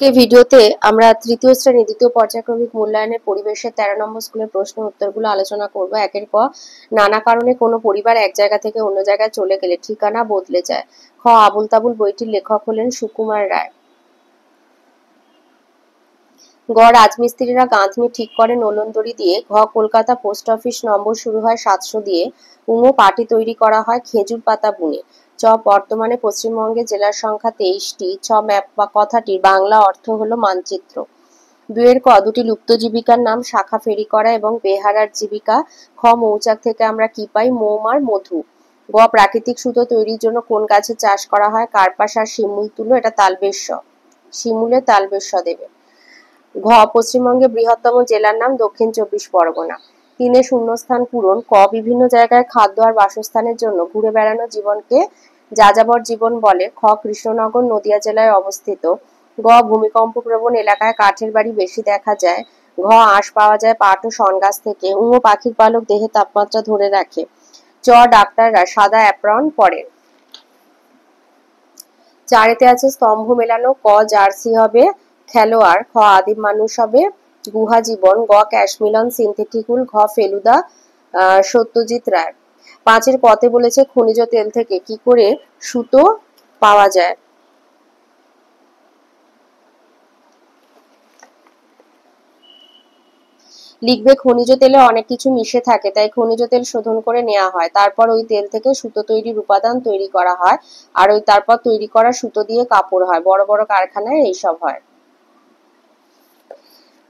ভিডিওতে আমরা তৃতীয় শ্রেণী দ্বিতীয় পর্যায়ক্রমিক মূল্যায়নের পরিবেশের 13 নম্বর স্কুলের প্রশ্ন উত্তরগুলো আলোচনা করব। একের ক, নানা কারণে কোনো পরিবার এক জায়গা থেকে অন্য জায়গায় চলে গেলে ঠিকানা বদলে যায়। খ, আবুল তাবুল বইটির লেখক হলেন সুকুমার রায়। গ, রাজমিস্ত্রিরা গাঁথনি ঠিক করে নোলন দড়ি দিয়ে। ঘ, কলকাতা পোস্ট অফিস নম্বর শুরু হয় 700 দিয়ে। উঙো, পাটি তৈরি করা হয় খেজুর পাতা বুনে। চ, বর্তমানে পশ্চিমবঙ্গে জেলার সংখ্যা 23টি। ছ, ম্যাপ বা কথাটির বাংলা অর্থ হলো মানচিত্র। দুয়ের ক, দুটি লুপ্ত জীবিকার নাম শাখা ফেরি করা এবং বেহারার জীবিকা। খ, মৌচাক থেকে আমরা কি পাই? মোম আর মধু। গ, প্রাকৃতিক সুতো তৈরির জন্য কোন গাছের চাষ করা হয়? কার্পাস আর শিমুল তুলো। এটা তালবেশ্য, শিমুলে তালবেশ্য দেবে। ঘ, পশ্চিমবঙ্গের বৃহত্তম জেলার নাম দক্ষিণ 24 পরগনা। 3 শূন্যস্থান পূরণ। ক, বিভিন্ন জায়গায় খাদ্য আর বাসস্থানের জন্য ঘুরে বেড়ানো জীবনকে যাযাবর জীবন বলে। খ, কৃষ্ণনগর নদিয়া জেলায় অবস্থিত। গ, ভূমিকম্প প্রবণ এলাকায় কাঠের বাড়ি বেশি দেখা যায়। ঘ, আঁশ পাওয়া যায় পাট ও শন গাছ থেকে। উঙো, পাখির পালক দেহে তাপমাত্রা ধরে রাখে। চ, ডাক্তাররা সাদা অ্যাপ্রন পরেন। 4 আছে স্তম্ভ মেলানো। ক, জার্সি হবে খেলোয়াড়। খ, আদিম মানুষ হবে গুহা জীবন। গ, ক্যাশ মিলন সিনথেটিক উল। ঘ, ফেলুদা সত্যজিৎ রায়। 5 কতে বলেছে খনিজ তেল থেকে কি করে সুতো পাওয়া যায়। লিখবে খনিজ তেলে অনেক কিছু মিশে থাকে, তাই খনিজ তেল শোধন করে নেওয়া হয়। তারপর ওই তেল থেকে সুতো তৈরির উপাদান তৈরি করা হয়, আর ওই তারপর তৈরি করা সুতো দিয়ে কাপড় হয়। বড় বড় কারখানায় এইসব হয়।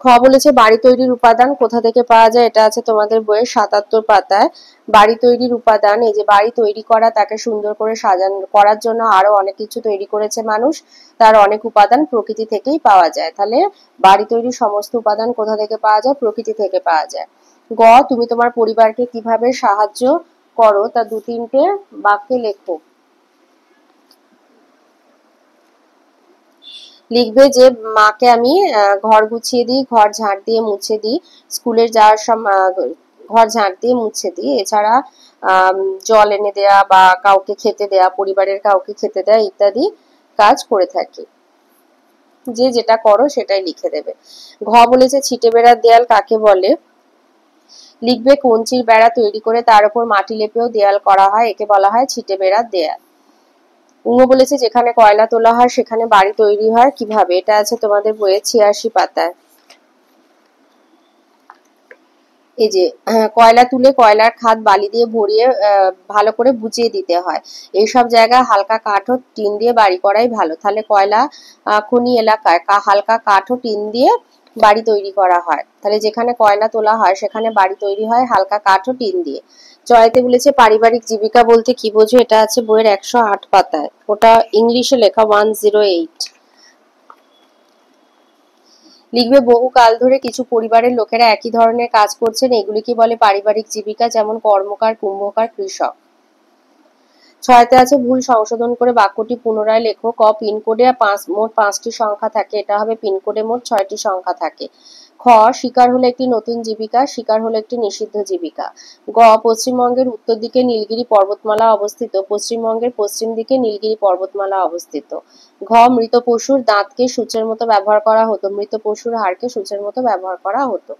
খ, বলেছে বাড়ি তৈরির উপাদান কোথা থেকে পাওয়া যায়। এটা আছে তোমাদের বইয়ের 77 পাতায়। বাড়ি তৈরির উপাদান, এই যে বাড়ি তৈরি করা, তাকে সুন্দর করে সাজানো করার জন্য আরো অনেক কিছু তৈরি করেছে মানুষ। তার অনেক উপাদান প্রকৃতি থেকেই পাওয়া যায়। তাহলে বাড়ি তৈরির সমস্ত উপাদান কোথা থেকে পাওয়া যায়? প্রকৃতি থেকে পাওয়া যায়। গ, তুমি তোমার পরিবারকে কিভাবে সাহায্য করো তা 2-3টে বাক্যে লেখো। লিখবে যে মাকে আমি ঘর গুছিয়ে দিই, ঘর ঝাঁট দিয়ে মুছে দিই, স্কুলে যাওয়ার সময় ঘর ঝাঁট দিয়ে মুছে দিই। এছাড়া জল এনে দেয়া বা কাউকে খেতে দেয়া, পরিবারের কাউকে খেতে দেয়া ইত্যাদি কাজ করে থাকি। যে যেটা করো সেটাই লিখে দেবে। ঘ, বলেছে ছিটে বেড়ার দেয়াল কাকে বলে। লিখবে কঞ্চির বেড়া তৈরি করে তার উপর মাটি লেপেও দেয়াল করা হয়, একে বলা হয় ছিটে বেড়ার দেয়াল। উঙো বলেছে যেখানে কয়লা তোলা হয় সেখানে বাড়ি তৈরি হয় কিভাবে। এটা আছে তোমাদের বইয়ের 86 পাতায়। এই যে কয়লা তুলে কয়লার খাদ বালি দিয়ে ভরিয়ে ভালো করে বুঝিয়ে দিতে হয়। এইসব জায়গায় হালকা কাঠ ও টিন দিয়ে বাড়ি করাই ভালো। তাহলে কয়লা খনি এলাকায় হালকা কাঠ ও টিন দিয়ে বাড়ি তৈরি করা হয়। তাহলে যেখানে কয়লা তোলা হয় সেখানে বাড়ি তৈরি হয় হালকা কাঠ ও টিন দিয়ে। জয়তে বলেছে পারিবারিক জীবিকা বলতে কি বোঝো। এটা আছে বইয়ের 108 পাতায়, ওটা ইংলিশে লেখা 108। লিখবে বহু কাল ধরে কিছু পরিবারের লোকেরা একই ধরনের কাজ করছেন, এগুলিকে বলে পারিবারিক জীবিকা, যেমন কর্মকার, কুম্ভকার, কৃষক। 6 আছে ভুল সংশোধন করে বাক্যটি পুনরায় লেখো। ক, পিনকোডে মোট 5টি সংখ্যা থাকে, এটা হবে পিনকোডে মোট 6টি সংখ্যা থাকে। খ, শিকার হলো একটি নতুন জীবিকা, শিকার হলো একটি নিষিদ্ধ জীবিকা। গ, পশ্চিমবঙ্গের উত্তর দিকে নীলগিরি পর্বতমালা অবস্থিত, পশ্চিমবঙ্গের পশ্চিম দিকে নীলগিরি পর্বতমালা অবস্থিত। ঘ, মৃত পশুর দাঁতকে সূচের মতো ব্যবহার করা হতো, মৃত পশুর হাড়কে সূচের মতো ব্যবহার করা হতো।